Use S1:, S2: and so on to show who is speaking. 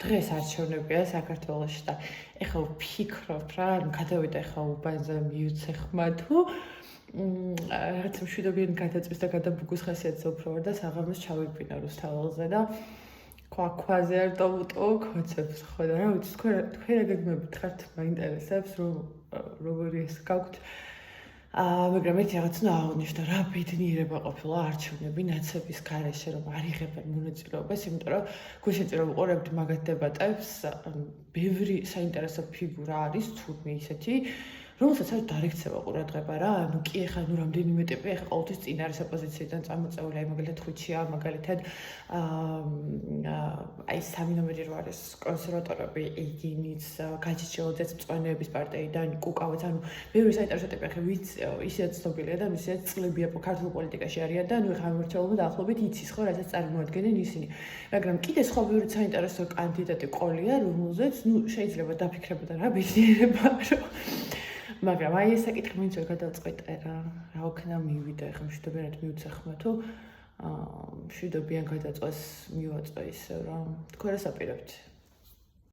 S1: დღეს არჩევნებია საქართველოში და ეხლა ვფიქრობ რა, გადავიდა ეხლა უბანზე მივიცე ხმა თუ რაღაც მშვიდობიანი გადაწვის და გადაბუგვის ხასიათზე უფრო ვარ და საღამოს ჩავიფინა რუსთაველზე და ქვაზე არ დავუტოვო ქოცებს ხო და რა ვიცი თქვენ რა გეგმებით ხართ მაინტერესებს რომ როგორი ეს გაქვთ მაგრამ ერთი რაღაც უნდა აღნიშნო რა ბედნიერება ყოფილა არჩევნები ნაცების გარეშე რომ არ იღებენ მონაწილეობას იმიტომ რომ გუშინწი რომ ვყურებთ მაგათ დებატებს ბევრი საინტერესო ფიგურა არის თურმე ისეთი რომელსაც არ დარიქცევა ყურადღება რა ანუ კი ეხლა ნუ რამდენიმე ტიპი ეხლა ყოველთვის წინ არის ოპოზიციიდან წამოწეული აი მაგალითად ხუჩია მაგალითად აი სამი ნომერი რო არის კონსერვატორები იგინიც გაჩიჩელაძეც მწვანეების პარტიიდან კუკავაც ანუ ბევრი საინტერესო ტიპი ეხლა ვიც ისეც ცნობილია და ისეც წლებია ქართულ პოლიტიკაში არიან და ანუ ეხლა მმართველობა დაახლოებით იცის ხო რასაც წარმოადგენენ ისინი მაგრამ კიდე სხვა ბევრი საინტერესო კანდიდატი ყოლია რომელზეც ნუ შეიძლება დაფიქრებოდა რა ბედნიერება რომ მაგრამ აი ეს საკითხი მინც ვერ გადავწყვეტე რა ოქნა მივიდა ეხლა მშვიდობიანად მივუცე ხმა თუ მშვიდობიან გადაწყვეტს მივაწვე ისე რა თქვენ რა საპირებთ